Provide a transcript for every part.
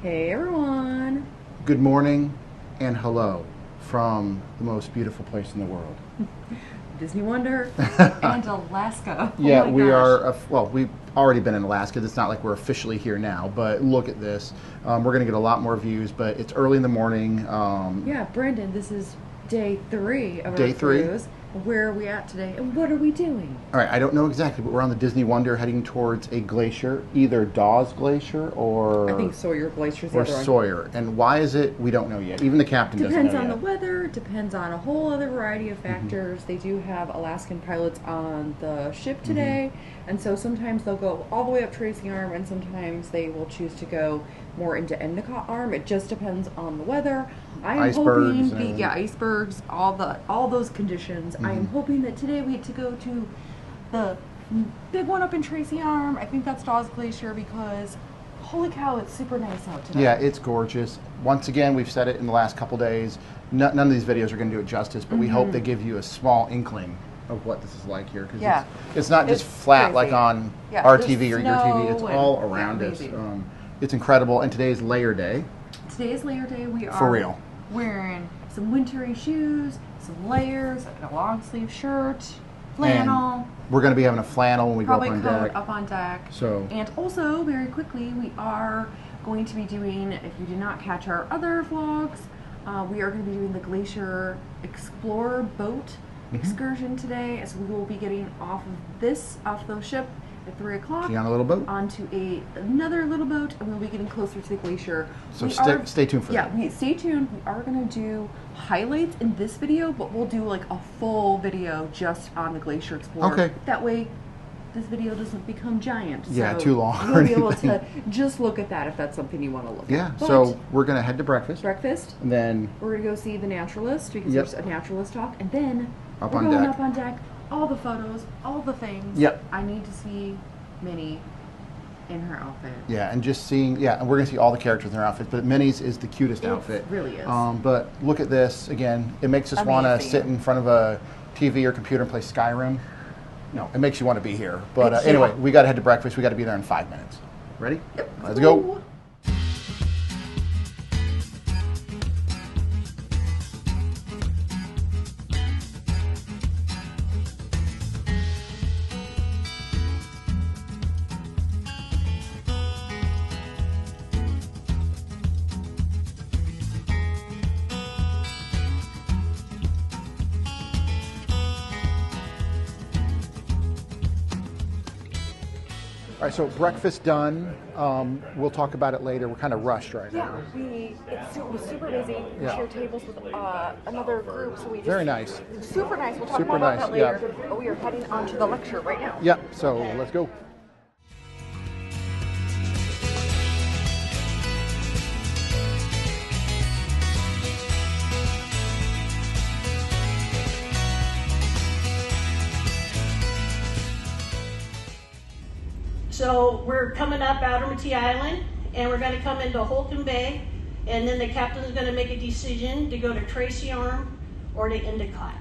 Hey everyone! Good morning and hello from the most beautiful place in the world. Disney Wonder and Alaska. Oh yeah, my we gosh. are, we've already been in Alaska. It's not like we're officially here now, but look at this. We're going to get a lot more views, but it's early in the morning. Yeah, Brandon, this is day 3 of Day our three. cruise. Where are we at today and what are we doing? All right, I don't know exactly, but we're on the Disney Wonder heading towards a glacier, either Dawes Glacier or... I think Sawyer Glacier is the or other one. Sawyer. And why is it? We don't know yet. Even the captain doesn't know Depends yet. on the weather, depends on a whole other variety of factors. They do have Alaskan pilots on the ship today, and so sometimes they'll go all the way up Tracy Arm, and sometimes they will choose to go more into Endicott Arm. It just depends on the weather. I am Icebergs hoping, icebergs, all those conditions. I am hoping that today we get to go to the big one up in Tracy Arm. I think that's Dawes Glacier because holy cow, it's super nice out today. Yeah, it's gorgeous. Once again, we've said it in the last couple days. None of these videos are going to do it justice, but we hope they give you a small inkling of what this is like here. Because it's not just flat crazy. like on our TV or your TV. It's all around us. It's incredible. And today is layer day. Today is layer day. We are For real. Wearing some wintry shoes, some layers, a long sleeve shirt, flannel. And we're going to be having a flannel when we Probably go up on coat deck. up on deck. So. And also, very quickly, we are going to be doing, if you did not catch our other vlogs, we are going to be doing the Glacier Explorer boat excursion today. So we will be getting off the ship at 3 o'clock. Be on a little boat. Onto another little boat, and we'll be getting closer to the glacier. So stay tuned for that. Yeah, stay tuned. We are going to do highlights in this video, but we'll do like a full video just on the Glacier Explorer. Okay. That way, this video doesn't become giant. Yeah, so too long. You'll be able to just look at that if that's something you want to look Yeah, at. But so we're going to head to breakfast. and then we're going to go see the Naturalist because there's a Naturalist talk, and then Up we're on going deck. up on deck. All the photos, all the things. Yep. I need to see Minnie in her outfit. Yeah, and just seeing, and we're going to see all the characters in their outfits, but Minnie's is the cutest outfit. It really is. But look at this. Again, it makes us want to sit in front of a TV or computer and play Skyrim. No, it makes you want to be here. But anyway, we got to head to breakfast. We got to be there in 5 minutes. Ready? Yep. Let's go. All right, so breakfast done. We'll talk about it later. We're kind of rushed right now. It was super busy. We shared tables with another group, so we just... Very nice. Super nice. We'll talk Super more about nice, that later. But we are heading on to the lecture right now. Yep, so let's go. So we're coming up Outermity Island, and we're going to come into Holcomb Bay, and then the captain's going to make a decision to go to Tracy Arm or to Endicott.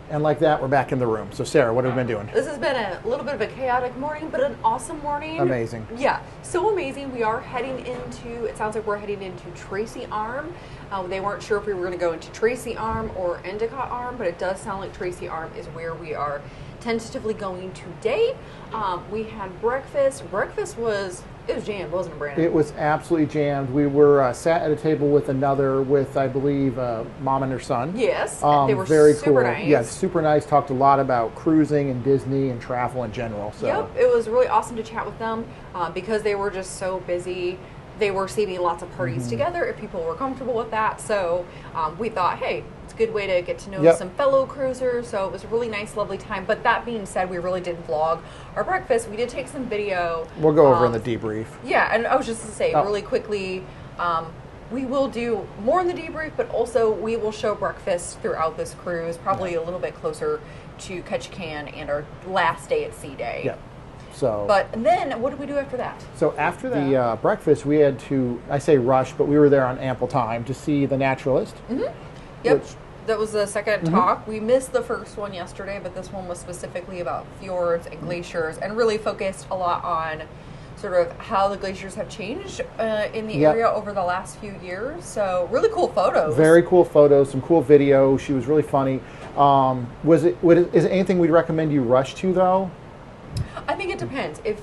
And like that, we're back in the room. So Sarah, what have we been doing? This has been a little bit of a chaotic morning, but an awesome morning. Amazing. Yeah, so amazing. We are heading into, it sounds like we're heading into Tracy Arm. They weren't sure if we were going to go into Tracy Arm or Endicott Arm, but it does sound like Tracy Arm is where we are tentatively going today. We had breakfast. It was jammed, wasn't it, Brandon? It was absolutely jammed. We were sat at a table with I believe, mom and her son. Yes, they were very super cool. nice. Yeah, super nice. Talked a lot about cruising and Disney and travel in general. So. Yep, it was really awesome to chat with them because they were just so busy. They were seating lots of parties together if people were comfortable with that. So we thought, hey, it's a good way to get to know some fellow cruisers. So it was a really nice, lovely time. But that being said, we really didn't vlog our breakfast. We did take some video. We'll go over in the debrief. Yeah, and I was just going to say really quickly, we will do more in the debrief, but also we will show breakfast throughout this cruise, probably a little bit closer to Ketchikan and our last day at sea day. Yeah. So, but then, what did we do after that? So after the breakfast, we had to, I say rush, but we were there on ample time to see the Naturalist. Yep, that was the second talk. We missed the first one yesterday, but this one was specifically about fjords and glaciers and really focused a lot on sort of how the glaciers have changed in the area over the last few years. So really cool photos. Very cool photos, some cool video. She was really funny. Is it anything we'd recommend you rush to though? I think it depends. If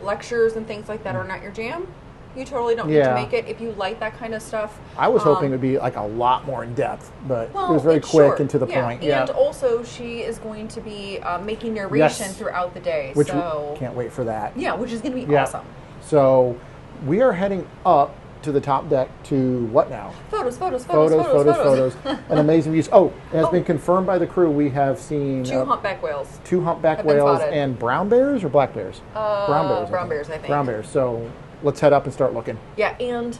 lectures and things like that are not your jam, you totally don't need to make it. If you like that kind of stuff. I was hoping it would be like a lot more in depth, but it was very quick and to the point. And also she is going to be making narration throughout the day. Which can't wait for that. Yeah, which is going to be awesome. So we are heading up to the top deck to what now? Photos. An amazing views. Oh, it has been confirmed by the crew. We have seen 2 humpback whales. 2 humpback whales and brown bears or black bears? Brown bears. Brown bears, I think. Brown bears. So let's head up and start looking. Yeah, and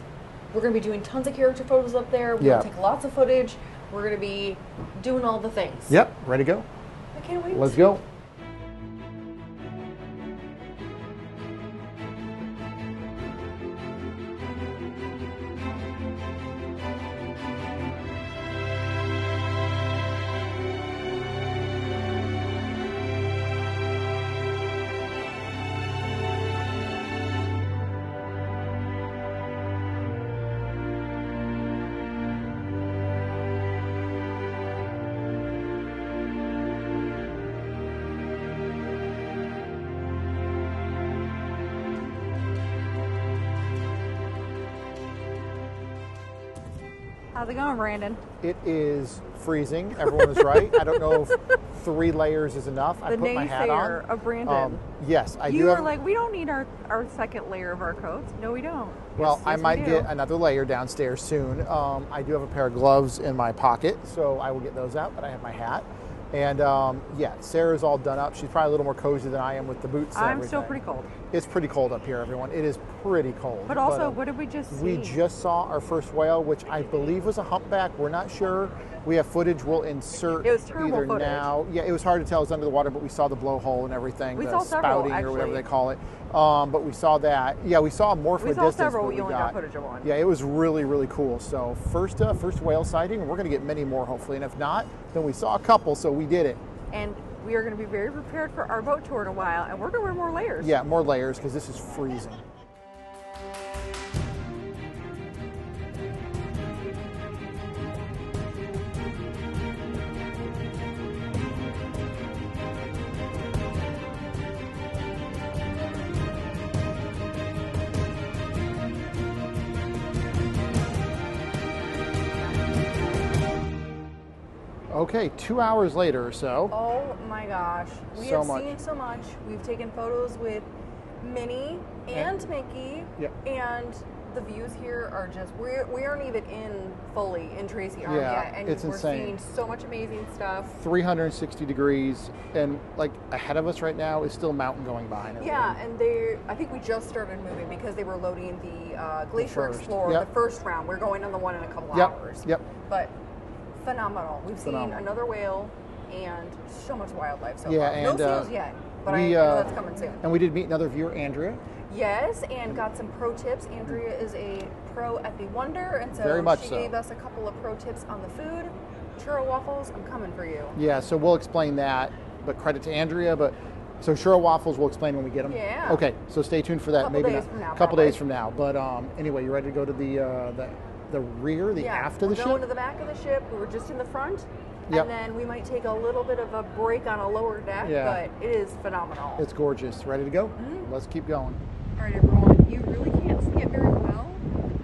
we're going to be doing tons of character photos up there. We're going to take lots of footage. We're going to be doing all the things. Yep, ready to go. I can't wait. Let's go. How's it going, Brandon? It is freezing. Everyone is right. I don't know if 3 layers is enough. I put my hat on. The naysayer of Brandon. Yes, I do. You were like, we don't need our second layer of our coats. No, we don't. Well, yes, I might get another layer downstairs soon. I do have a pair of gloves in my pocket, so I will get those out, but I have my hat. And Sarah's all done up. She's probably a little more cozy than I am with the boots and everything. I'm still pretty cold. It's pretty cold up here, everyone. It is pretty cold. But also, what did we just see? We just saw our first whale, which I believe was a humpback. We're not sure. We have footage we'll insert. It was terrible either footage. Now. Yeah, it was hard to tell. It was under the water, but we saw the blowhole and everything. We the saw several, spouting or whatever they call it. But we saw that. Yeah, we saw more from a distance. We saw several. We only got footage of one. Yeah, it was really, really cool. So first whale sighting, and we're going to get many more hopefully. And if not, then we saw a couple, so we did it. And we are going to be very prepared for our boat tour in a while, and we're going to wear more layers. Yeah, more layers because this is freezing. Okay, 2 hours later or so. Oh my gosh. We have seen so much. We've taken photos with Minnie and Mickey. Yep. And the views here are just, we aren't even fully in Tracy Arm yet. And it's we're insane. seeing so much amazing stuff. 360 degrees. And like ahead of us right now is still mountain going by. And yeah, and I think we just started moving because they were loading the Glacier Explorer, the first round. We're going on the one in a couple hours. Yep. But phenomenal. We've seen another whale and so much wildlife so far. And, no seals yet, but I know that's coming soon. And we did meet another viewer, Andrea. Yes, and got some pro tips. Andrea is a pro at the Wonder, and so she gave us a couple of pro tips on the food. Churro waffles, I'm coming for you. Yeah, so we'll explain that, but credit to Andrea. So churro waffles, we'll explain when we get them. Yeah. Okay, so stay tuned for that. Maybe a couple days from now. But anyway, you ready to go to the rear, aft of the ship? We're going to the back of the ship. We were just in the front. And then we might take a little bit of a break on a lower deck, but it is phenomenal. It's gorgeous. Ready to go? Mm-hmm. Let's keep going. All right, everyone. You really can't see it very well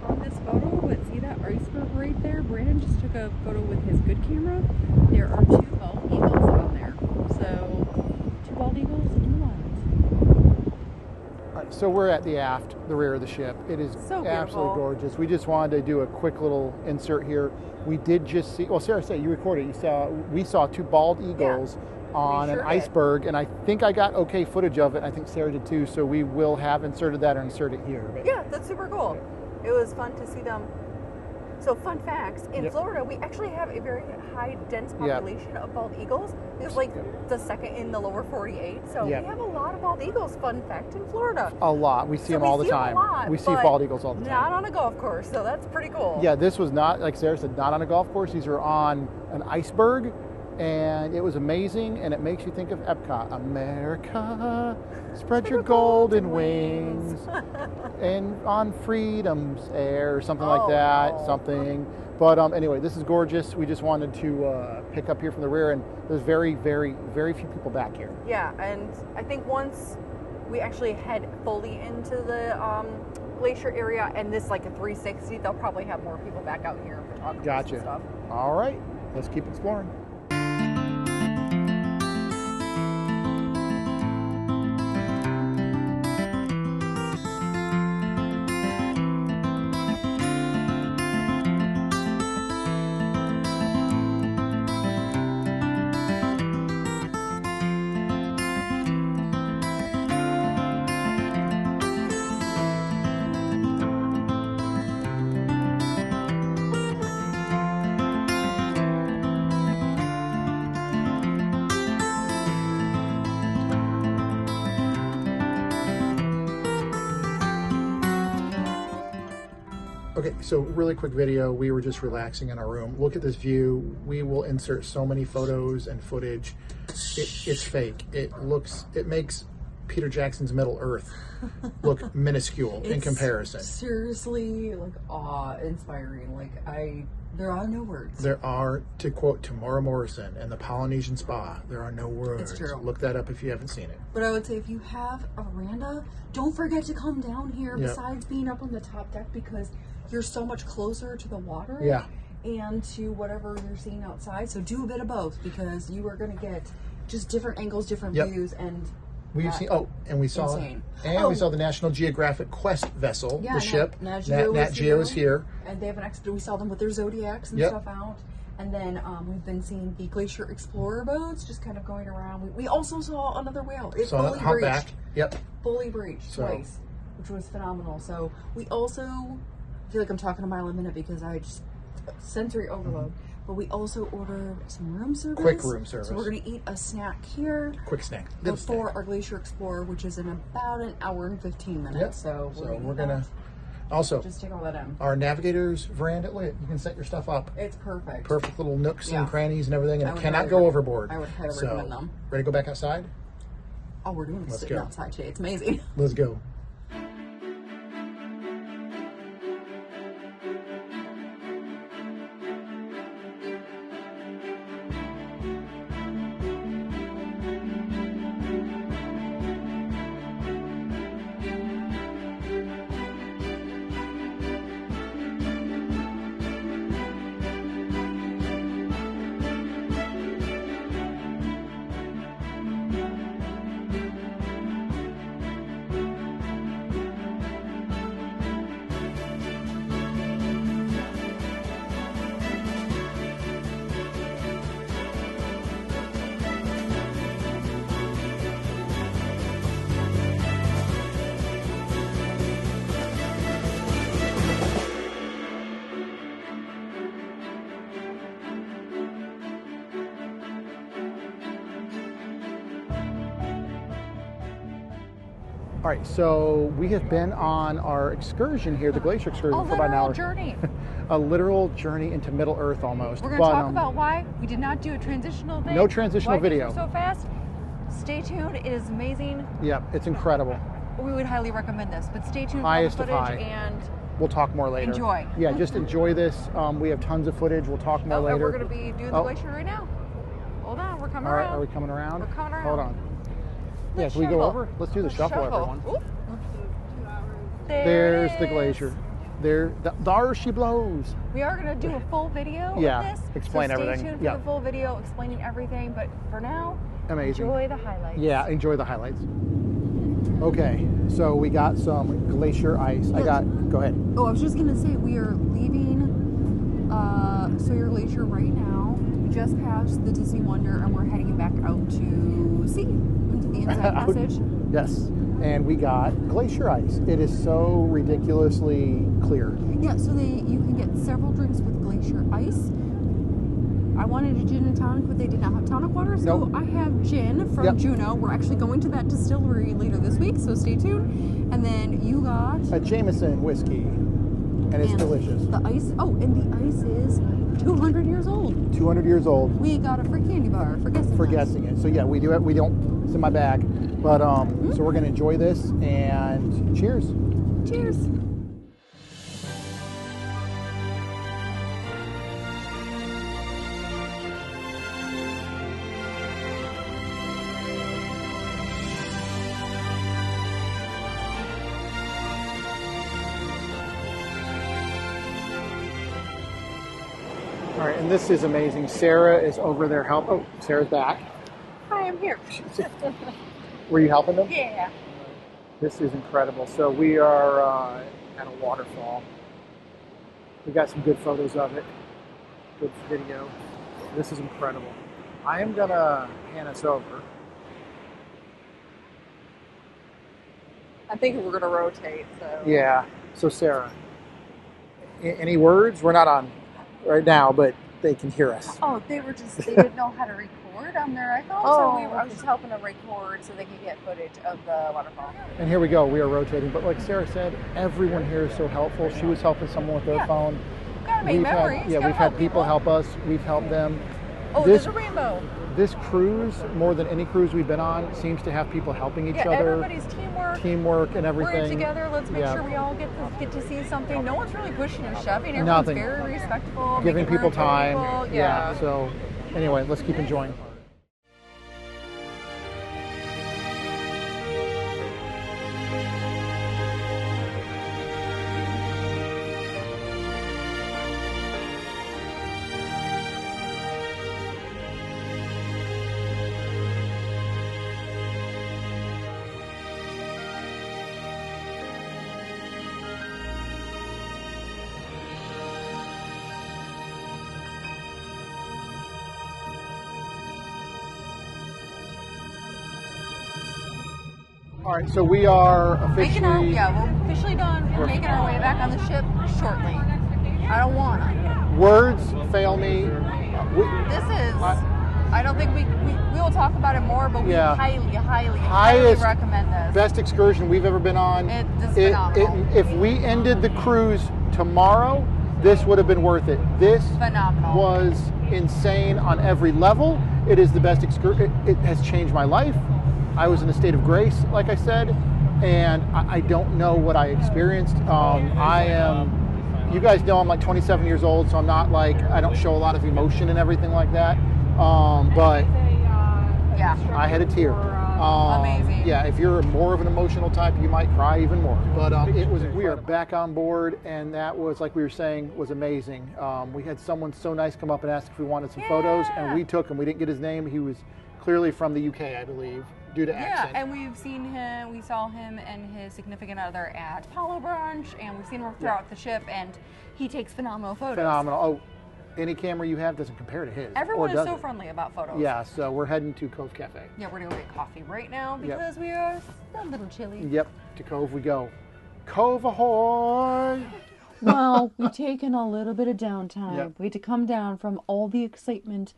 on this photo, but see that iceberg right there? Brandon just took a photo with his good camera. There are 2 bald eagles on there. So 2 bald eagles in the lines. All right, so we're at the rear of the ship. It is so absolutely gorgeous. We just wanted to do a quick little insert here. We did just see, Sarah said you recorded, we saw 2 bald eagles on an iceberg, and I think I got okay footage of it. I think Sarah did too, so we will have inserted that or insert it here. But yeah, that's super cool. It was fun to see them. So fun facts, in Florida, we actually have a very high, dense population of bald eagles. It's like the second in the lower 48. So we have a lot of bald eagles, fun fact, in Florida. A lot. We see them all the time. We see bald eagles all the time. Not on a golf course, so that's pretty cool. Yeah, this was not, like Sarah said, not on a golf course. These are on an iceberg, And it was amazing, and it makes you think of Epcot. America, spread your golden wings, and on freedom's air, or something like that, something. But anyway, this is gorgeous. We just wanted to pick up here from the rear, and there's very, very, very few people back here. Yeah, and I think once we actually head fully into the glacier area, and this like a 360, they'll probably have more people back out here and photographers and stuff. All right, let's keep exploring. Okay, so really quick video. We were just relaxing in our room. Look at this view. We will insert so many photos and footage. It's fake. It makes Peter Jackson's Middle Earth look minuscule in comparison. Seriously, like awe-inspiring. Like there are no words. There are, to quote Tamara Morrison and the Polynesian Spa, there are no words. It's true. Look that up if you haven't seen it. But I would say if you have a veranda, don't forget to come down here besides being up on the top deck, because you're so much closer to the water and to whatever you're seeing outside. So do a bit of both, because you are going to get just different angles, different views, and we've seen. Oh, and we saw we saw the National Geographic Quest vessel, the ship. Nat Geo is here, and they have an expedition. We saw them with their zodiacs and stuff out. And then we've been seeing the Glacier Explorer boats just kind of going around. We also saw another whale. It saw fully humpback. breached. Fully breached twice, which was phenomenal. So we also, I feel like I'm talking a mile a minute because I just sensory overload. But we also ordered some room service. Quick room service. So we're going to eat a snack here. Quick snack. Before our Glacier Explorer, which is in about an hour and 15 minutes. So we're going to also just take all that in. Our Navigator's Veranda, you can set your stuff up. It's perfect. Perfect little nooks and crannies and everything, and it cannot go overboard. I would highly recommend them. Ready to go back outside? Oh, we're doing this sitting outside today. It's amazing. Let's go. All right, so we have been on our excursion here, the Glacier Excursion, for about an hour. Journey. A literal journey into Middle Earth almost. We're going to talk about why we did not do a transitional thing. No transitional video. So fast. Stay tuned. It is amazing. Yep, it's incredible. We would highly recommend this, but stay tuned Highest for the of footage high. and we'll talk more later. Enjoy. Yeah, just enjoy this. We have tons of footage. We'll talk more later. And we're going to be doing the glacier right now. Hold on, we're coming around. All right, are we coming around? We're coming around. Hold on. Yeah, can we go over? Let's do the shuffle, everyone. Oop. There's the glacier. There she blows. We are going to do a full video of this. Explain everything. Stay tuned for the full video explaining everything. But for now, amazing. Enjoy the highlights. Yeah, enjoy the highlights. Okay, so we got some glacier ice. Go ahead. Oh, I was just going to say, we are leaving Sawyer Glacier right now. We just passed the Disney Wonder, and we're heading back out to sea, into the inside passage. Yes. And we got glacier ice. It is so ridiculously clear. Yeah, so you can get several drinks with glacier ice. I wanted a gin and tonic, but they did not have tonic water, so I have gin from Juneau. We're actually going to that distillery later this week, so stay tuned. And then you got a Jameson whiskey. And it's delicious. The ice, and the ice is 200 years old. 200 years old. We got a free candy bar for guessing. For guessing it. So yeah, we do it. We don't. It's in my bag. But so we're gonna enjoy this and cheers. Cheers. All right, and this is amazing. Sarah is over there helping. Oh, Sarah's back. Hi, I'm here. Were you helping them? Yeah. This is incredible. So we are at a waterfall. We got some good photos of it. Good video. This is incredible. I am gonna hand us over. I think we're gonna rotate. So. Yeah. So Sarah, any words? We're not on right now, but they can hear us. Oh, they didn't know how to record on their iPhone, so I was just helping them record so they could get footage of the waterfall. And here we go, we are rotating. But like Sarah said, everyone here is so helpful. She was helping someone with their phone. Gotta make memories. We've had people help us. We've helped them. Oh, there's a rainbow. This cruise, more than any cruise we've been on, seems to have people helping each other. Everybody's teamwork and everything. We're together. Let's make sure we all get to see something. No one's really pushing or shoving. Everyone's very respectful. Giving people time. People. Yeah. So anyway, let's keep enjoying. All right, so we are officially... we're officially done. We're making our way back on the ship shortly. I don't wanna. Words fail me. I don't think we will talk about it more, but we highly recommend this. Best excursion we've ever been on. It's phenomenal. If we ended the cruise tomorrow, this would have been worth it. This was insane on every level. It is the best excursion. It has changed my life. I was in a state of grace, like I said, and I don't know what I experienced. You guys know I'm like 27 years old, so I'm not like, I don't show a lot of emotion and everything like that. But I had a tear. Amazing. Yeah, if you're more of an emotional type, you might cry even more. But we are back on board, and that was, like we were saying, was amazing. We had someone so nice come up and ask if we wanted some photos, and we took him. We didn't get his name. He was clearly from the UK, I believe, due to accent. Yeah, and we saw him and his significant other at Palo Brunch, and we've seen him throughout the ship, and he takes phenomenal photos. Phenomenal. Oh, any camera you have doesn't compare to his. Everyone is so friendly about photos. Yeah, so we're heading to Cove Cafe. Yeah, we're going to get coffee right now because we are a little chilly. Yep, to Cove we go. Cove ahoy! Well, we've taken a little bit of downtime. Yep. We had to come down from all the excitement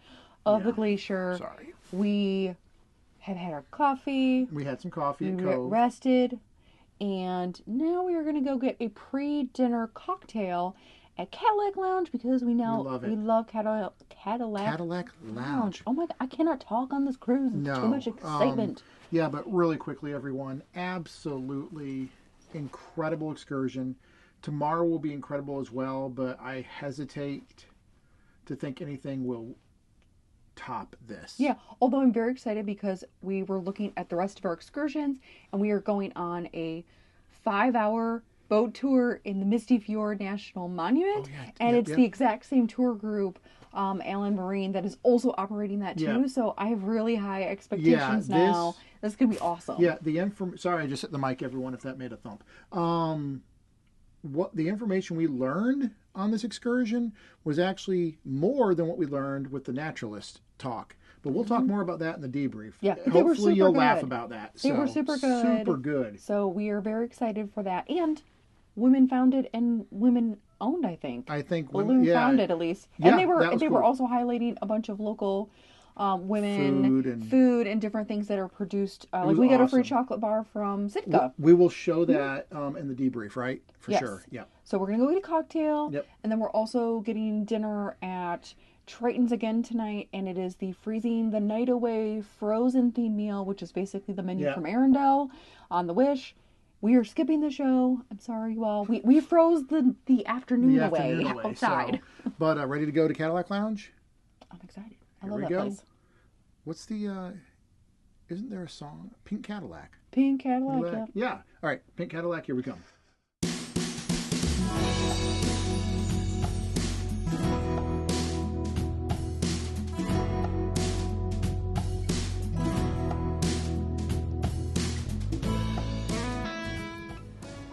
of the glacier. Sorry. We have had our coffee. We had some coffee at Cove. We rested. And now we are going to go get a pre-dinner cocktail at Cadillac Lounge because we love Cadillac Lounge. Oh my God, I cannot talk on this cruise. It's too much excitement. Yeah, but really quickly, everyone, absolutely incredible excursion. Tomorrow will be incredible as well, but I hesitate to think anything will top this. Yeah, although I'm very excited because we were looking at the rest of our excursions and we are going on a 5-hour boat tour in the Misty Fjord National Monument, and it's the exact same tour group, Allen Marine, that is also operating that too. So I have really high expectations now. This is gonna be awesome. Yeah, sorry, I just hit the mic, everyone, if that made a thump. What the information we learned on this excursion was actually more than what we learned with the Naturalist talk. But we'll talk more about that in the debrief. Yeah, hopefully you'll laugh about that. They were super good. Super good. So we are very excited for that. And women founded and women owned, I think. I think women founded, at least. Yeah, and they were also highlighting a bunch of local women, food and different things that are produced. Like we got a free chocolate bar from Sitka. We will show that in the debrief, right? For sure. Yeah. So we're going to go get a cocktail. Yep. And then we're also getting dinner at Triton's again tonight. And it is the Freezing the Night Away frozen theme meal, which is basically the menu from Arundel on the Wish. We are skipping the show. I'm sorry, you all. We froze the afternoon away outside. So, but ready to go to Cadillac Lounge? I'm excited. I Here love we that go. place. What's the, isn't there a song? Pink Cadillac. Pink Cadillac, yeah. All right, Pink Cadillac, here we come.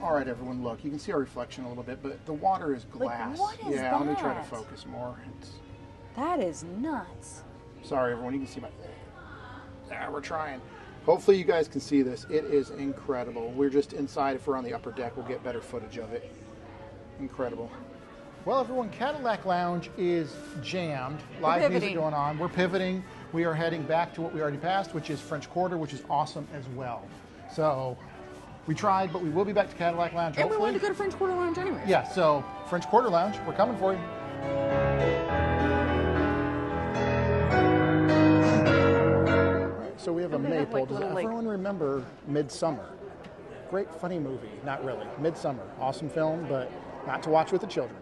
All right, everyone, look, you can see our reflection a little bit, but the water is glass. Like, what is let me try to that? focus more. That is nuts. Sorry, everyone, you can see my... we're trying. Hopefully you guys can see this. It is incredible. We're just inside. If we're on the upper deck, we'll get better footage of it. Incredible. Well, everyone, Cadillac Lounge is jammed. Live music going on. We're pivoting. We are heading back to what we already passed, which is French Quarter, which is awesome as well. So we tried, but we will be back to Cadillac Lounge. And we wanted to go to French Quarter Lounge anyway. Yeah, so French Quarter Lounge, we're coming for you. So we have a maple. Does everyone remember Midsummer? Great funny movie. Not really. Midsummer. Awesome film, but not to watch with the children.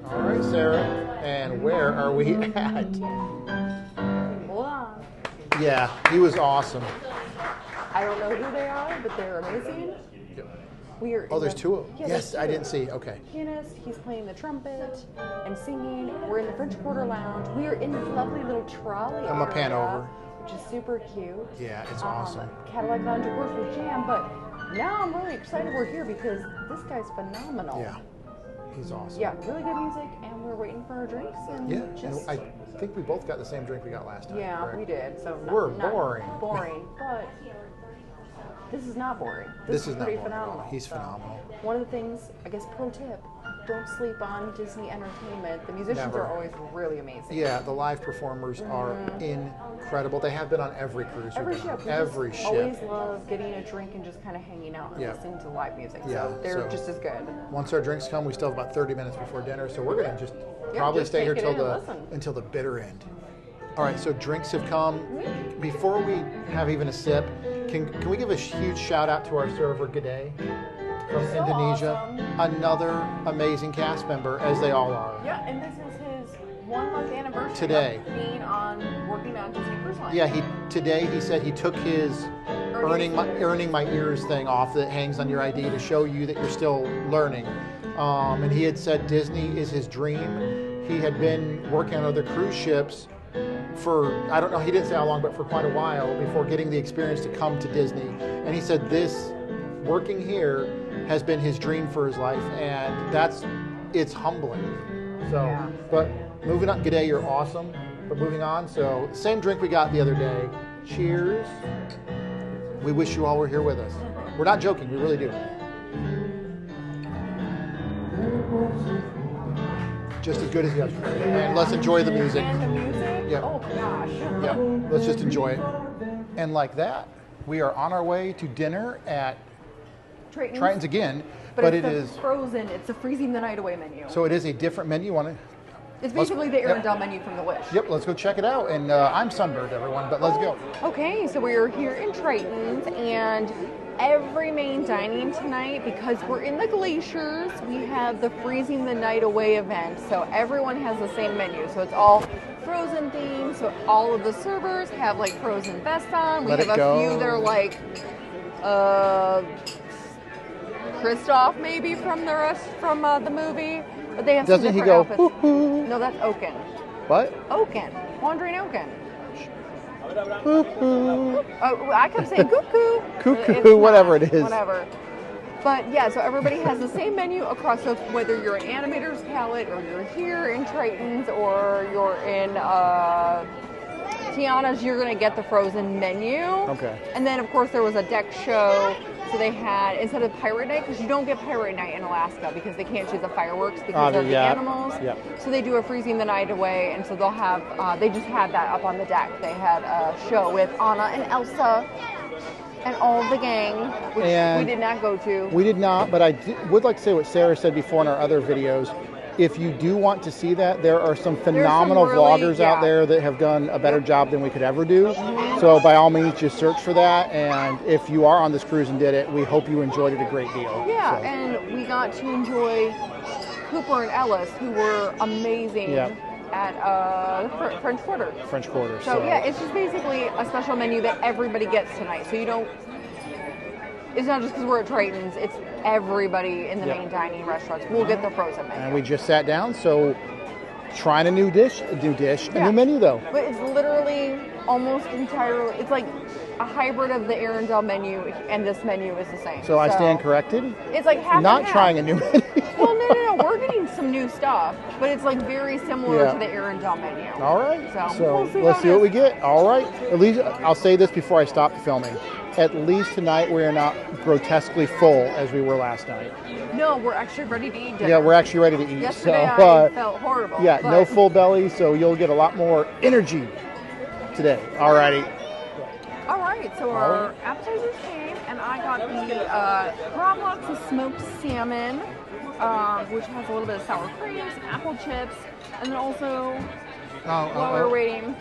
All right, Sarah. And where are we at? Wow. Yeah, he was awesome. I don't know who they are, but they're amazing. We are Oh, there's two of them. Yeah, yes, I didn't see. Okay. Pianist, he's playing the trumpet and singing. We're in the French Quarter Lounge. We are in this lovely little trolley I'm gonna pan area, over. which is super cute. Yeah, it's awesome. Cadillac Lounge, of course, was jam, but now I'm really excited we're here because this guy's phenomenal. Yeah, he's awesome. Yeah, really good music, and we're waiting for our drinks. And Yeah, just, and I think we both got the same drink we got last time. yeah, correct? we did. So We're not boring. boring, but this is not boring. This is not pretty boring. phenomenal. He's So, phenomenal. One of the things, I guess, pro tip: don't sleep on Disney Entertainment. The musicians Never. are always really amazing. Yeah, the live performers are incredible. They have been on every cruise. Every we've been ship. on. We Every just ship. always love getting a drink and just kind of hanging out and Yeah. listening to live music. Yeah, So they're so- just as good. Once our drinks come, we still have about 30 minutes before dinner, so we're gonna just probably just stay here take it till in and the listen. until the bitter end. All right, so drinks have come. Before we have even a sip, can we give a huge shout out to our server G'day from So Indonesia? awesome. Another amazing cast member, as they all are. Yeah, and this is his 1 month anniversary Today. of working on Disney Cruise Line. Yeah, today he said he took his earning my ears thing off that hangs on your ID to show you that you're still learning. And he had said Disney is his dream. He had been working on other cruise ships for, I don't know, he didn't say how long, but for quite a while before getting the experience to come to Disney. And he said this, working here has been his dream for his life, and it's humbling. So, Yeah. but moving on, G'day, you're awesome. But moving on, so same drink we got the other day. Cheers. We wish you all were here with us. We're not joking, we really do. Just as good as yesterday. And let's enjoy the music. And the music? Yep. Oh my gosh. Yeah, let's just enjoy it. And like that, we are on our way to dinner at Triton's again, but it is frozen. It's a freezing the night away menu. so it is a different menu. It's basically the Arundel menu from the Wish. Yep, let's go check it out. And I'm sunburned, everyone, but let's go. Okay, so we are here in Triton's, and every main dining tonight, because we're in the glaciers, we have the Freezing the Night Away event. So everyone has the same menu. So it's all frozen themed. So all of the servers have like frozen vests on. We Let have it a go. few that are like Kristoff maybe from the movie. But they have Doesn't some he different go, outfits. "Hoo-hoo"? No, that's Oaken. What? Oaken. Wandering Oaken. Cuckoo. Oh, I kept saying cuckoo. Cuckoo, It's not, whatever it is. Whatever. But yeah, so everybody has the same menu across, so whether you're an animator's palette or you're here in Triton's or you're in Tiana's, you're going to get the frozen menu. Okay. And then, of course, there was a deck show. So they had, instead of pirate night, because you don't get pirate night in Alaska because they can't shoot the fireworks because of the animals. Yeah. So they do a freezing the night away, and so they'll have, they just had that up on the deck. They had a show with Anna and Elsa and all the gang, which we did not go to. We did not, but I would like to say what Sarah said before in our other videos. If you do want to see that, there are some phenomenal vloggers out there that have done a better job than we could ever do. So by all means, just search for that. And if you are on this cruise and did it, we hope you enjoyed it a great deal. Yeah, and we got to enjoy Cooper and Ellis, who were amazing at the French Quarter. French Quarter. So yeah, it's just basically a special menu that everybody gets tonight. So you don't, it's not just because we're at Triton's, it's everybody in the main dining restaurants will get the frozen menu. And we just sat down, so trying a new dish, a new menu though. But it's literally almost entirely, it's like a hybrid of the Arendelle menu, and this menu is the same. So I stand corrected? It's like half Not and half. trying a new menu. Well, no, we're getting some new stuff, but it's like very similar to the Arendelle menu. All right, so we'll let's see what we get. All right, at least I'll say this before I stop filming. At least tonight we are not grotesquely full as we were last night. No, we're actually ready to eat dinner. Yeah, we're actually ready to eat. Yesterday I felt horrible. Yeah, no full belly, so you'll get a lot more energy today. All righty. All right, so our appetizers came, and I got the crab lox with smoked salmon, which has a little bit of sour cream, some apple chips, and then also, while we were waiting...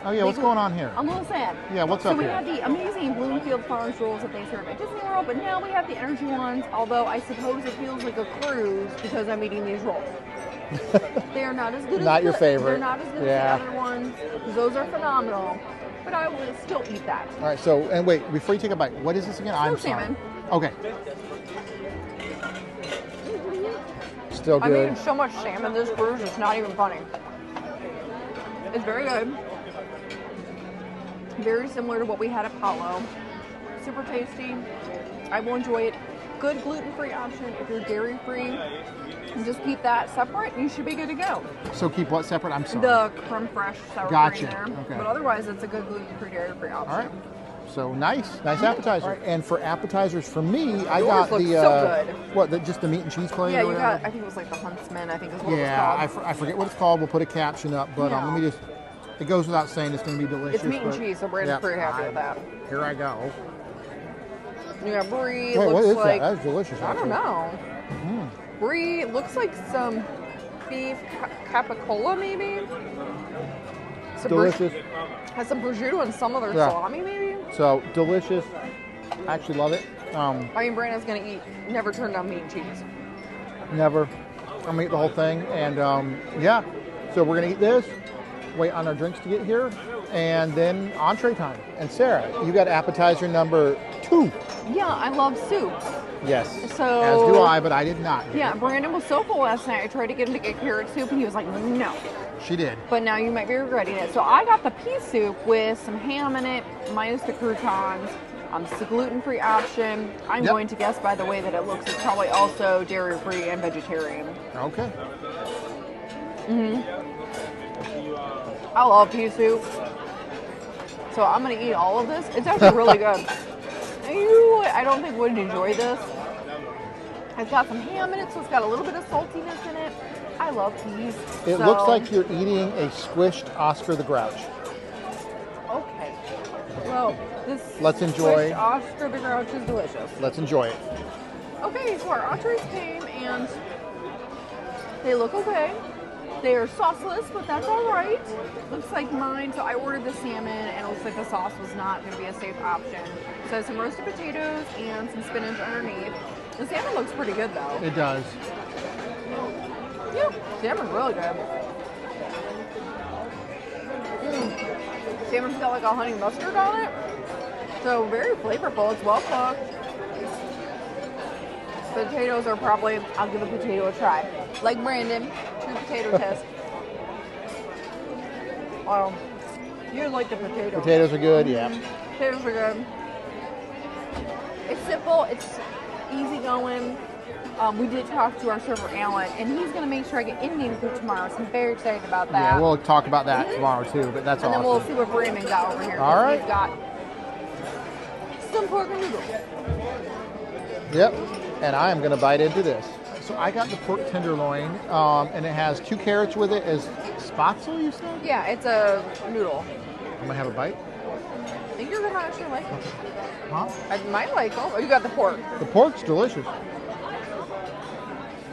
Oh yeah, what's going on here? I'm a little sad. Yeah, what's up here? So we had the amazing Bloomfield Farms rolls that they serve at Disney World, but now we have the energy ones, although I suppose it feels like a cruise because I'm eating these rolls. They are not as good as your favorite. They're not as good as the other ones, because those are phenomenal, but I will still eat that. All right, so, and wait, before you take a bite, what is this again? I'm sorry. Salmon. Okay. Still good. I'm eating so much salmon this cruise, it's not even funny. It's very good. Very similar to what we had at Apollo. Super tasty. I will enjoy it. Good gluten-free option if you're dairy-free. And just keep that separate and you should be good to go. So keep what separate? I'm sorry. The creme fraiche sour cream there. Okay. But otherwise, it's a good gluten-free, dairy-free option. All right. So nice appetizer. Right. And for appetizers, for me, I Yours got looks the so good. what? Just the meat and cheese plate? Yeah, you got. I think it was like the Huntsman. I think is what it was called. I forget what it's called. We'll put a caption up, but let me just. It goes without saying it's going to be delicious. It's meat and cheese, so Brandon's pretty happy with that. Here I go. Yeah, brie. Wait, what is like, that? That's delicious. I don't know. Brie looks like some beef capicola, maybe. Delicious. Has some prosciutto and some other salami, maybe. So delicious. I actually love it. I mean, Brandon's gonna eat. Never turn down meat and cheese. Never. I'm gonna eat the whole thing, and yeah. So we're gonna eat this. Wait on our drinks to get here, and then entree time. And Sarah, you got appetizer number 2. Yeah, I love soup. Yes. So as do I, but I did not. Brandon was so full last night. I tried to get him to get carrot soup, and he was like, "No." She did. But now you might be regretting it. So I got the pea soup with some ham in it, minus the croutons. It's a gluten-free option. I'm going to guess by the way that it looks, it's probably also dairy-free and vegetarian. Okay. I love pea soup. So I'm going to eat all of this. It's actually really good. I don't think would enjoy this. It's got some ham in it, so it's got a little bit of saltiness in it. I love peas. It looks like you're eating a squished Oscar the Grouch. Okay. Well, this Let's enjoy. squished Oscar the Grouch is delicious. Let's enjoy it. Okay, so our entrees came and they look okay. They are sauceless, but that's all right. Looks like mine. So I ordered the salmon, and it looks like the sauce was not going to be a safe option. So some roasted potatoes and some spinach underneath. The salmon looks pretty good, though. It does. Yeah, salmon's really good. Salmon's got like a honey mustard on it. So very flavorful. It's well cooked. Potatoes are probably, I'll give a potato a try. Like Brandon, true potato test. You like the potatoes. Potatoes are good, yeah. Potatoes are good. It's simple, it's easy going. we did talk to our server, Alan, and he's going to make sure I get Indian food tomorrow, so I'm very excited about that. Yeah, we'll talk about that tomorrow too, but that's and awesome. then we'll see what Brandon got over here. All right. He's got some pork and noodles. Yep, and I am going to bite into this. So I got the pork tenderloin, and it has 2 carrots with it as spatzel, you said? Yeah, it's a noodle. I'm going to have a bite. I think you're going to actually like it. Huh? I might like it. Oh, you got the pork. The pork's delicious.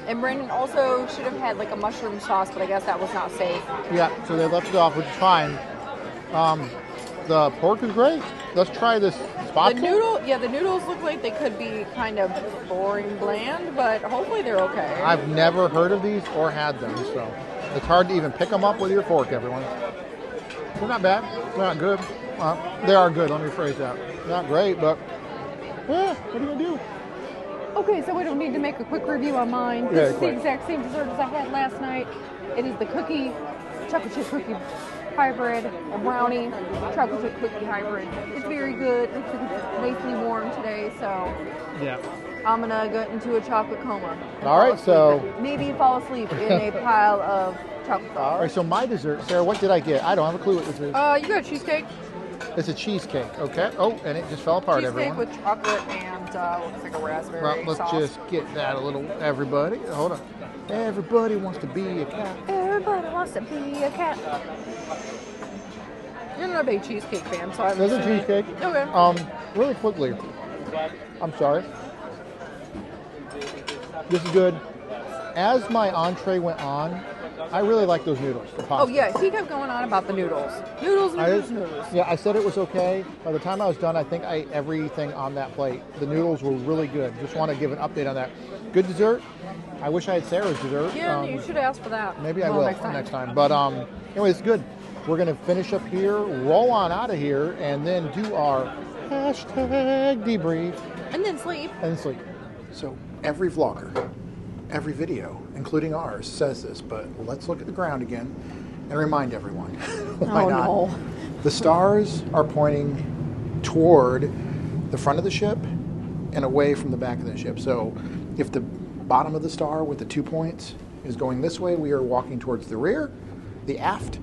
And Brandon also should have had like a mushroom sauce, but I guess that was not safe. Yeah, so they left it off, which is fine. The pork is great. Let's try this spatzel. The noodles look like they could be kind of boring bland, but hopefully they're okay. I've never heard of these or had them, so it's hard to even pick them up with your fork, everyone. They're not bad. They're not good. They are good, let me rephrase that. Not great, but what are you going to do? Okay, so we don't need to make a quick review on mine. Yeah, This is the quick. exact same dessert as I had last night. It is the chocolate chip cookie hybrid, a brownie, chocolate chip cookie hybrid. It's very good. It's nicely warm today, so Yeah. I'm gonna go into a chocolate coma. and All right, fall asleep. so- maybe fall asleep in a pile of chocolate All sauce. right, so my dessert, Sarah, what did I get? I don't have a clue what this is. You got cheesecake. It's a cheesecake, okay? Oh, and it just fell apart, Cheesecake everyone. with chocolate and looks like a raspberry Well, let's sauce. just get that a little, everybody. Hold on. Everybody wants to be a cat. Everybody wants to be a cat. You're not a big cheesecake fan, so I There's a understand. cheesecake. Okay. Really quickly. I'm sorry. This is good. As my entree went on, I really like those noodles. The pasta. Oh yeah, he kept going on about the noodles. Noodles. Yeah, I said it was okay. By the time I was done, I think I ate everything on that plate. The noodles were really good. Just want to give an update on that. Good dessert. I wish I had Sarah's dessert. Yeah, you should ask for that. Maybe I Well, will next time. But anyway, it's good. We're going to finish up here, roll on out of here, and then do our hashtag debrief. And then sleep. And sleep. So every vlogger, every video, including ours, says this, but let's look at the ground again and remind everyone. Why not? No. The stars are pointing toward the front of the ship and away from the back of the ship. So if the bottom of the star with the 2 points is going this way, we are walking towards the rear, the aft.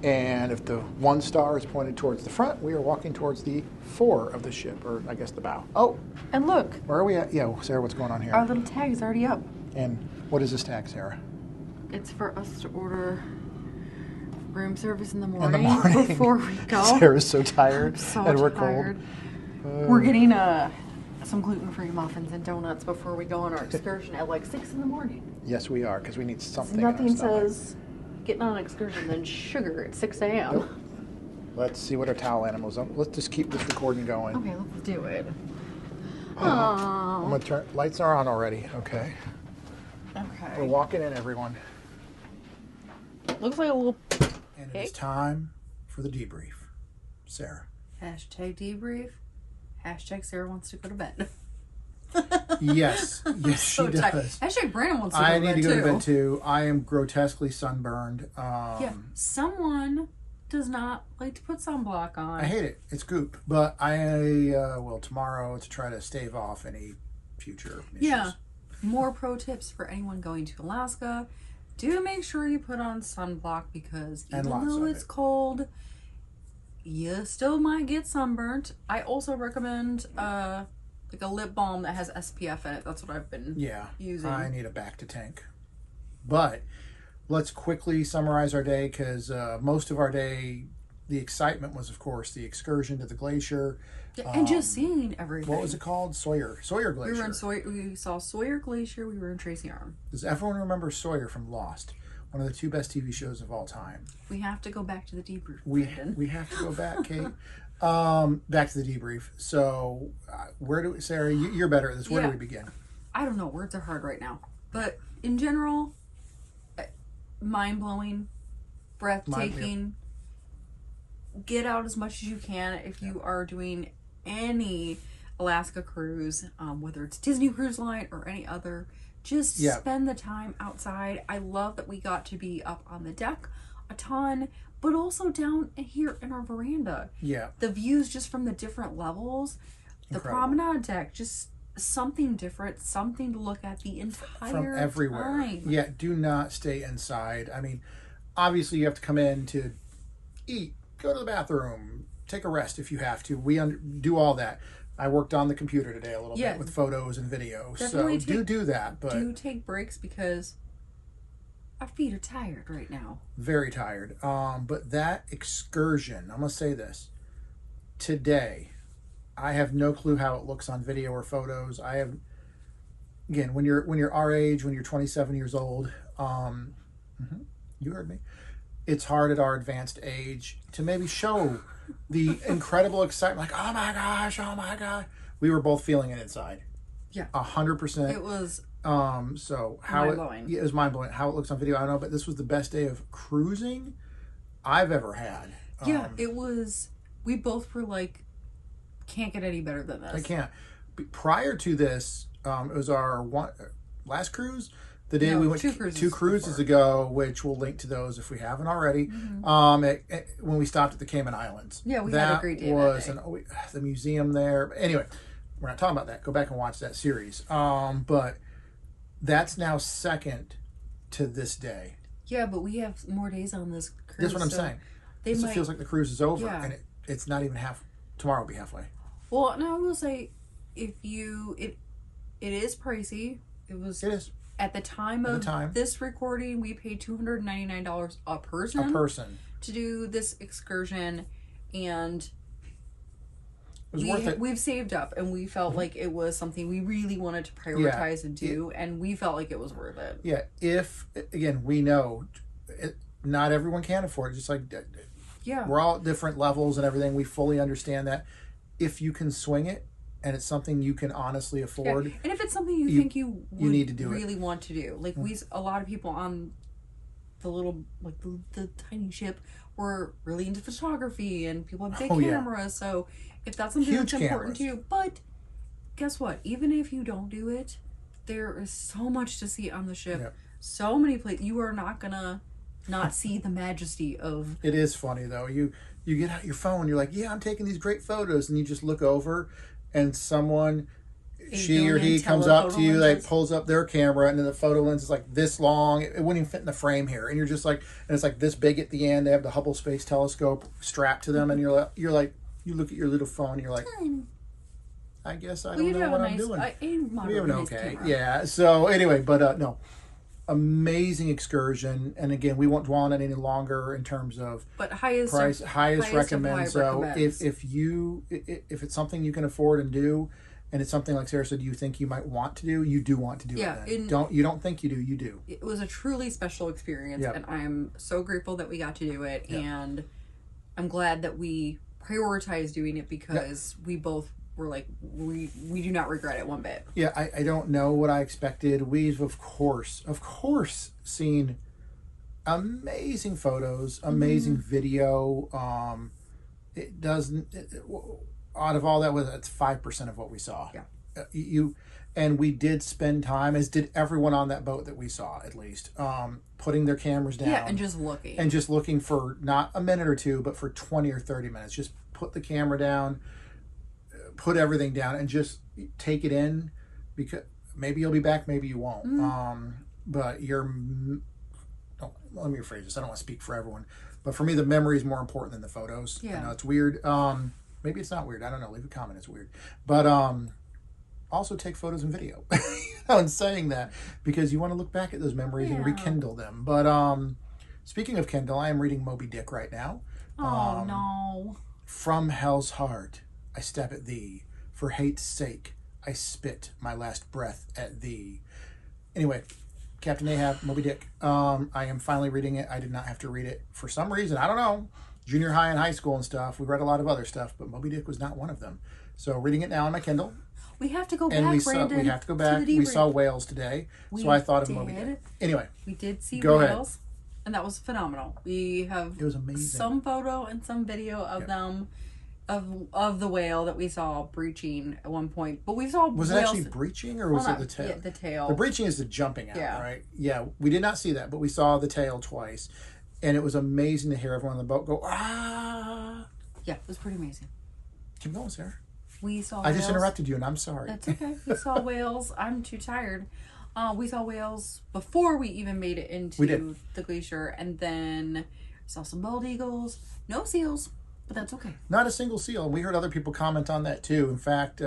And if the 1 star is pointed towards the front, we are walking towards the fore of the ship, or I guess the bow. Oh, And look, where are we at? Yeah, Sarah, what's going on here? our little tag is already up. And what is this tag, Sarah? It's for us to order room service in the In the morning, morning. before we go. Sarah's so tired, So and we're tired. cold. We're getting some gluten-free muffins and donuts before we go on our excursion at like 6 in the morning. Yes, we are, because we need something. in Nothing our stomach. says getting on an excursion than sugar at 6 a.m. Nope. Let's see what our towel animals are. Let's just keep this recording going. Okay, let's do it. I'm gonna turn. Lights are on already. Okay. We're Okay. walking in, everyone, Looks like a little and it is time for the debrief. Sarah. hashtag debrief. Hashtag Sarah wants to go to bed. Yes, yes, she So tired. does. Hashtag Brandon wants to go I to need bed to go to too. bed too. I am grotesquely sunburned. Yeah, someone does not like to put sunblock on. I hate it. It's goop. But I will tomorrow to try to stave off any future issues. Yeah. More pro tips for anyone going to Alaska. Do make sure you put on sunblock because And even lots though of it's it. cold, you still might get sunburnt. I also recommend like a lip balm that has SPF in it. That's what I've been Yeah, using. I need a back to tank. But let's quickly summarize our day because most of our day, the excitement was, of course, the excursion to the glacier. Yeah, and just seeing everything. What was it called? Sawyer Glacier. We were in we saw Sawyer Glacier. We were in Tracy Arm. Does everyone remember Sawyer from Lost? One of the 2 best TV shows of all time. We have to go back to the debrief. We Brandon. have to go back, Kate. Back to the debrief. So, Sarah, you're better at this. Where do Yeah. we begin? I don't know. Words are hard right now. But in general, mind-blowing, breathtaking. Get out as much as you can if you are doing any Alaska cruise, whether it's Disney Cruise Line or any other. Just spend the time outside. I love that we got to be up on the deck a ton, but also down here in our veranda. Yeah. The views just from the different levels. The Incredible. promenade deck, just something different, something to look at the entire from everywhere. time. Yeah, do not stay inside. I mean, obviously you have to come in to eat, go to the bathroom, take a rest if you have to. We do all that. I worked on the computer today a little bit with photos and video. Definitely so do that. But do take breaks because our feet are tired right now. Very tired. But that excursion, I'm going to say this. Today, I have no clue how it looks on video or photos. I have, again, when you're our age, when you're 27 years old, you heard me. It's hard at our advanced age to maybe show the incredible excitement, like, oh my gosh. We were both feeling it inside. Yeah. 100%. It was so how mind-blowing. It was mind-blowing. How it looks on video, I don't know, but this was the best day of cruising I've ever had. Yeah, it was. We both were like, can't get any better than this. I can't. Prior to this, it was our last cruise. The day we went two cruises ago, which we'll link to those if we haven't already. When we stopped at the Cayman Islands. Yeah, we had a great day that day. The museum there. Anyway, we're not talking about that. Go back and watch that series. But that's now second to this day. Yeah, but we have more days on this cruise. That's what I'm saying. It feels like the cruise is over, and it's not even half. Tomorrow will be halfway. Well, and I will say, it is pricey. It is. At the time of this recording, we paid $299 a person. To do this excursion, and it was worth it. We've saved up, and we felt like it was something we really wanted to prioritize and do, and we felt like it was worth it. Yeah, again, we know not everyone can afford it. Just like we're all at different levels and everything. We fully understand that. If you can swing it, and it's something you can honestly afford. And if it's something you think you need to do really want to do. Like a lot of people on the little, like the tiny ship were really into photography, and people have big cameras. So if that's something that's important to you, but guess what? Even if you don't do it, there is so much to see on the ship. Yep. So many places. You are not gonna not see the majesty of. It is funny though. You get out your phone, you're like, yeah, I'm taking these great photos, and you just look over. And someone, she or he comes up to you, like pulls up their camera, and then the photo lens is like this long. It wouldn't even fit in the frame here. And you're just like, and it's like this big at the end. They have the Hubble Space Telescope strapped to them, and you're like, you look at your little phone, and you're like, I guess I don't know what I'm doing. We have an okay, yeah. So anyway, but no, amazing excursion, and again, we won't dwell on it any longer in terms of highest recommend. So if it's something you can afford and do, and it's something like Sarah said you think you might want to do, you do want to do it. Then. You don't think you do, you do. It was a truly special experience, and I'm so grateful that we got to do it, and I'm glad that we prioritized doing it because we both were like, we do not regret it one bit. Yeah, I don't know what I expected. We've of course seen amazing photos, amazing video. It doesn't out of all that, it's 5% of what we saw. Yeah. And we did spend time, as did everyone on that boat that we saw, at least, putting their cameras down. Yeah, and just looking. And just looking for not a minute or two, but for 20 or 30 minutes. Just put the camera down, put everything down, and just take it in, because maybe you'll be back, maybe you won't. But let me rephrase this. I don't want to speak for everyone, but for me, the memory is more important than the photos. Yeah. I know it's weird. Maybe it's not weird. I don't know. Leave a comment. It's weird. But also take photos and video. I'm saying that because you want to look back at those memories and rekindle them. But speaking of Kindle, I am reading Moby Dick right now. Oh, no. From hell's heart, I step at thee. For hate's sake, I spit my last breath at thee. Anyway, Captain Ahab, Moby Dick. I am finally reading it. I did not have to read it for some reason. I don't know. Junior high and high school and stuff. We read a lot of other stuff, but Moby Dick was not one of them. So reading it now on my Kindle. We have to go back, Brandon. We have to go back. We saw whales today, so I thought of Moby Dick. Anyway. We did see whales, and that was phenomenal. We have it was amazing. Some photo and some video of them, of the whale that we saw breaching at one point. But we saw Was it actually breaching, or was it the tail? Yeah, the tail. The breaching is the jumping out, right? Yeah, we did not see that, but we saw the tail twice. And it was amazing to hear everyone on the boat go, ah! Yeah, it was pretty amazing. Keep going, Sarah. We saw I just whales. interrupted you, and I'm sorry. That's okay. We saw whales. I'm too tired. We saw whales before we even made it into the glacier, and then saw some bald eagles. No seals, but that's okay. Not a single seal. We heard other people comment on that too. In fact,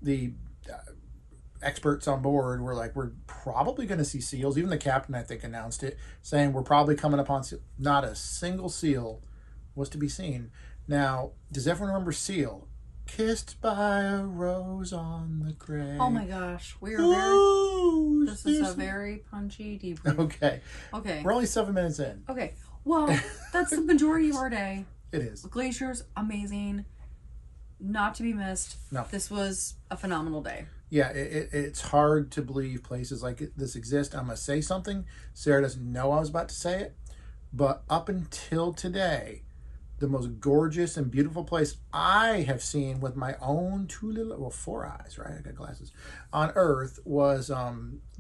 the experts on board were like, we're probably going to see seals. Even the captain, I think, announced it, saying we're probably coming upon seal. Not a single seal was to be seen. Now, does everyone remember seal? Kissed by a rose on the grave. Oh my gosh, we are this is a very punchy debrief. Okay. We're only 7 minutes in. Okay. Well, that's the majority of our day. It is. The glacier's amazing. Not to be missed. No. This was a phenomenal day. Yeah, it's hard to believe places like this exist. I'm going to say something. Sarah doesn't know I was about to say it. But up until today, the most gorgeous and beautiful place I have seen with my own four eyes, right? I got glasses, on Earth was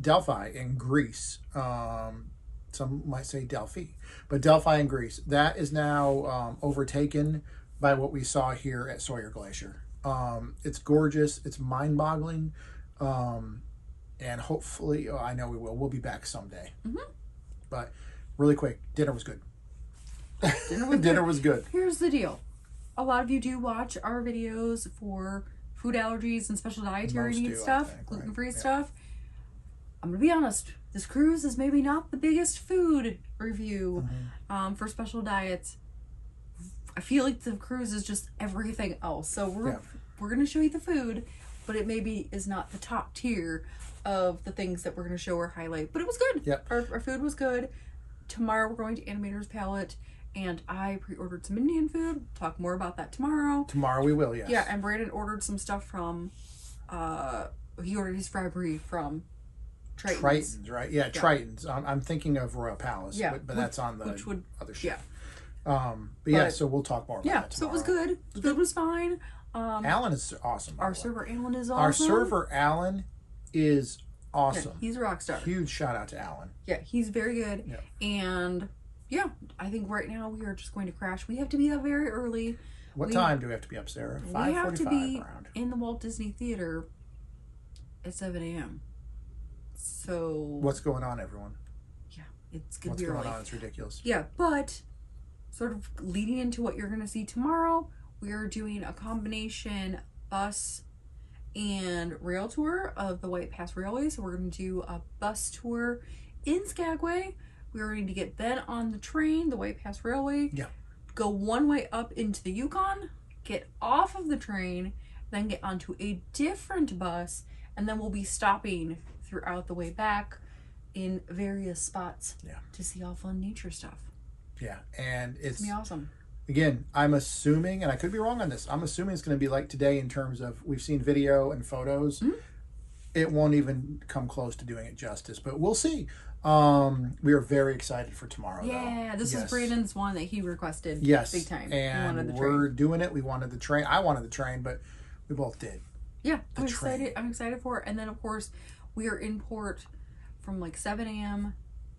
Delphi in Greece. Some might say Delphi, but Delphi in Greece. That is now overtaken by what we saw here at Sawyer Glacier. It's gorgeous. It's mind-boggling. And hopefully, I know we will. We'll be back someday. Mm-hmm. But really quick, dinner was good. Dinner was good. Here's the deal. A lot of you do watch our videos for food allergies and special dietary needs stuff, gluten-free stuff. I'm going to be honest. This cruise is maybe not the biggest food review for special diets. I feel like the cruise is just everything else. So we're going to show you the food, but it maybe is not the top tier of the things that we're going to show or highlight. But it was good. Yep. Our food was good. Tomorrow we're going to Animator's Palette, and I pre-ordered some Indian food. We'll talk more about that tomorrow. Tomorrow we will, yes. Yeah, and Brandon ordered some stuff from, he ordered his fry brie from Triton's, right? Yeah, Triton's. I'm thinking of Royal Palace, but that's on the other ship. Yeah. So we'll talk more about that tomorrow. So it was good. The food was fine. Alan is awesome. Our server Alan is awesome. Our server Alan is awesome. Yeah, he's a rock star. Huge shout out to Alan. Yeah, he's very good. Yeah. And yeah, I think right now we are just going to crash. We have to be up very early. What time do we have to be up, Sarah? 5:45 We have to be around. in the Walt Disney Theater at 7 a.m. So what's going on, everyone? Yeah, it's gonna be early. What's going on? It's ridiculous. Yeah, but sort of leading into what you're gonna see tomorrow, we are doing a combination bus and rail tour of the White Pass Railway. So we're going to do a bus tour in Skagway. We're going to get then on the train, the White Pass Railway. Yeah. Go one way up into the Yukon, get off of the train, then get onto a different bus, and then we'll be stopping throughout the way back in various spots to see all fun nature stuff. Yeah, and it's gonna be awesome. Again, I'm assuming, and I could be wrong on this, I'm assuming it's going to be like today in terms of we've seen video and photos. Mm-hmm. It won't even come close to doing it justice, but we'll see. We are very excited for tomorrow. Yeah, though. This is Brandon's one that he requested. Yes, big time. And we're doing it. We wanted the train. I wanted the train, but we both did. Yeah, I'm excited. I'm excited for it. And then, of course, we are in port from like 7 a.m.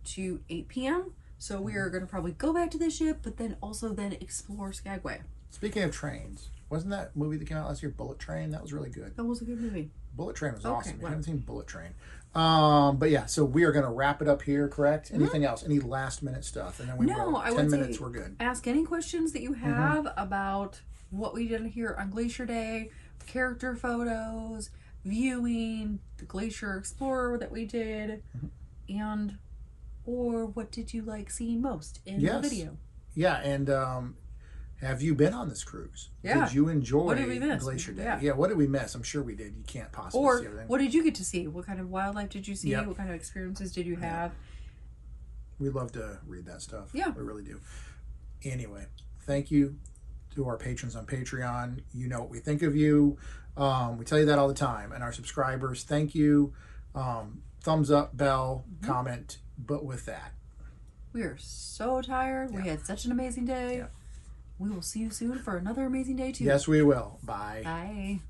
to 8 p.m. So we are going to probably go back to the ship, but then also then explore Skagway. Speaking of trains, wasn't that movie that came out last year, Bullet Train? That was really good. That was a good movie. Bullet Train was awesome. If you haven't seen Bullet Train. But yeah, so we are going to wrap it up here, correct? Anything else? Any last minute stuff? And then we will. 10 minutes, we're good. Ask any questions that you have about what we did here on Glacier Day, character photos, viewing, the Glacier Explorer that we did, and or what did you like seeing most in the video? Yeah, and have you been on this cruise? Yeah. Did you enjoy what did we miss? Glacier Day? Yeah, what did we miss? I'm sure we did. You can't possibly see everything. Or what did you get to see? What kind of wildlife did you see? What kind of experiences did you have? We love to read that stuff. Yeah. We really do. Anyway, thank you to our patrons on Patreon. You know what we think of you. We tell you that all the time. And our subscribers, thank you. Thumbs up, bell, comment. But with that, we are so tired. We had such an amazing day. We will see you soon for another amazing day too. Yes, we will. Bye. Bye.